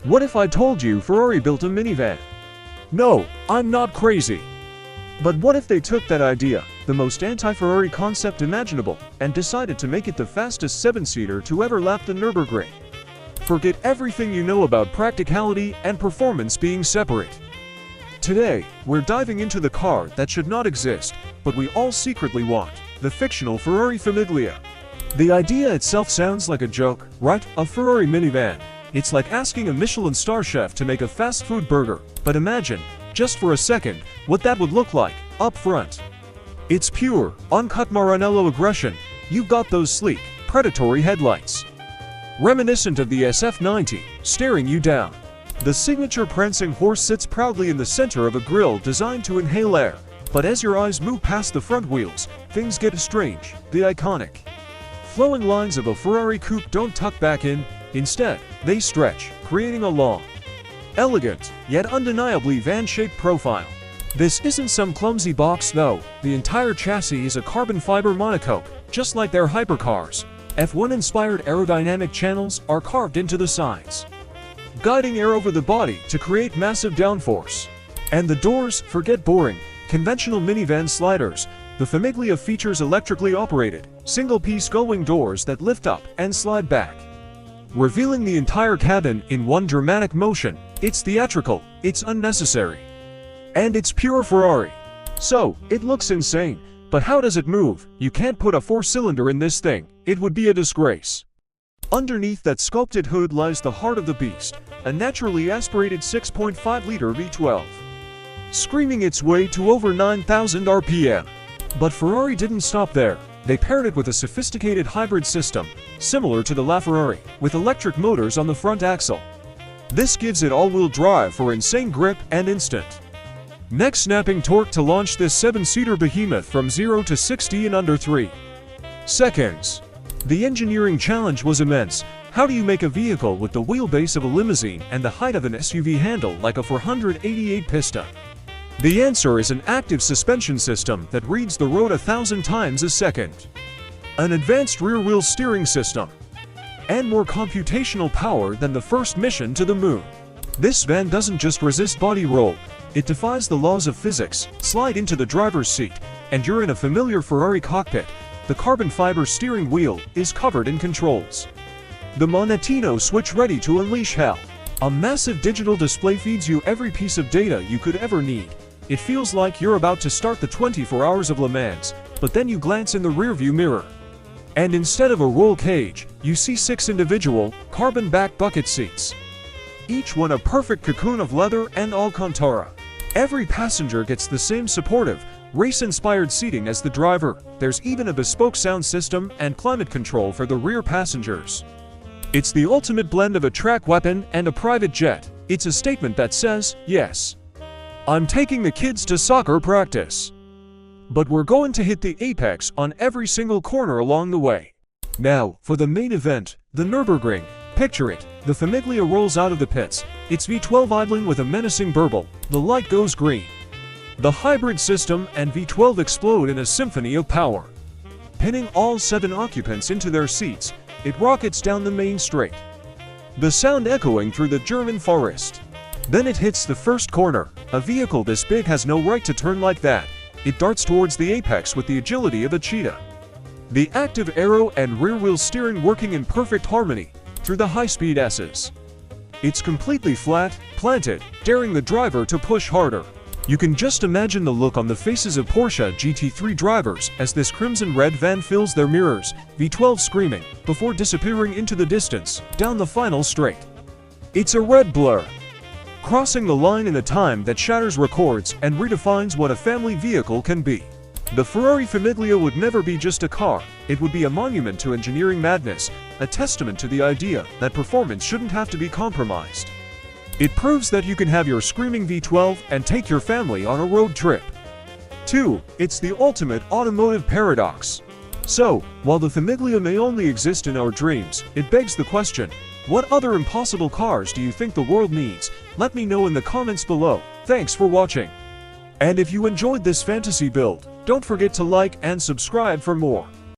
What if I told you Ferrari built a minivan? No, I'm not crazy. But what if they took that idea, the most anti-Ferrari concept imaginable, and decided to make it the fastest 7-seater to ever lap the Nürburgring? Forget everything you know about practicality and performance being separate. Today, we're diving into the car that should not exist, but we all secretly want, the fictional Ferrari Famiglia. The idea itself sounds like a joke, right? A Ferrari minivan. It's like asking a Michelin star chef to make a fast food burger, but imagine, just for a second, what that would look like, up front. It's pure, uncut Maranello aggression. You've got those sleek, predatory headlights, reminiscent of the SF90, staring you down. The signature prancing horse sits proudly in the center of a grille designed to inhale air, but as your eyes move past the front wheels, things get strange. The iconic, flowing lines of a Ferrari coupe don't tuck back in. Instead, they stretch, creating a long, elegant, yet undeniably van-shaped profile. This isn't some clumsy box though. The entire chassis is a carbon fiber monocoque, just like their hypercars. F1-inspired aerodynamic channels are carved into the sides, guiding air over the body to create massive downforce. And the doors, forget boring, conventional minivan sliders. The Famiglia features electrically operated, single-piece gullwing doors that lift up and slide back, revealing the entire cabin in one dramatic motion. It's theatrical, it's unnecessary, and it's pure Ferrari. So, it looks insane, but how does it move? You can't put a 4-cylinder in this thing, it would be a disgrace. Underneath that sculpted hood lies the heart of the beast, a naturally aspirated 6.5-liter V12, screaming its way to over 9,000 RPM. But Ferrari didn't stop there. They paired it with a sophisticated hybrid system, similar to the LaFerrari, with electric motors on the front axle. This gives it all-wheel drive for insane grip and instant neck-snapping torque to launch this 7-seater behemoth from 0 to 60 in under 3 seconds. The engineering challenge was immense. How do you make a vehicle with the wheelbase of a limousine and the height of an SUV handle like a 488 piston? The answer is an active suspension system that reads the road 1,000 times a second, an advanced rear-wheel steering system, and more computational power than the first mission to the moon. This van doesn't just resist body roll, it defies the laws of physics. Slide into the driver's seat, and you're in a familiar Ferrari cockpit. The carbon fiber steering wheel is covered in controls, the Monetino switch ready to unleash hell. A massive digital display feeds you every piece of data you could ever need. It feels like you're about to start the 24 Hours of Le Mans, but then you glance in the rearview mirror, and instead of a roll cage, you see 6 individual, carbon-back bucket seats, each one a perfect cocoon of leather and Alcantara. Every passenger gets the same supportive, race-inspired seating as the driver. There's even a bespoke sound system and climate control for the rear passengers. It's the ultimate blend of a track weapon and a private jet. It's a statement that says, yes, I'm taking the kids to soccer practice, but we're going to hit the apex on every single corner along the way. Now, for the main event, the Nürburgring. Picture it, the Famiglia rolls out of the pits, its V12 idling with a menacing burble. The light goes green. The hybrid system and V12 explode in a symphony of power. Pinning all 7 occupants into their seats, it rockets down the main straight, the sound echoing through the German forest. Then it hits the first corner. A vehicle this big has no right to turn like that. It darts towards the apex with the agility of a cheetah, the active aero and rear-wheel steering working in perfect harmony through the high-speed S's. It's completely flat, planted, daring the driver to push harder. You can just imagine the look on the faces of Porsche GT3 drivers as this crimson-red van fills their mirrors, V12 screaming, before disappearing into the distance, down the final straight. It's a red blur, crossing the line in a time that shatters records and redefines what a family vehicle can be. The Ferrari Famiglia would never be just a car, it would be a monument to engineering madness, a testament to the idea that performance shouldn't have to be compromised. It proves that you can have your screaming V12 and take your family on a road trip. 2. It's the ultimate automotive paradox. So, while the Famiglia may only exist in our dreams, it begs the question, what other impossible cars do you think the world needs? Let me know in the comments below. Thanks for watching. And if you enjoyed this fantasy build, don't forget to like and subscribe for more.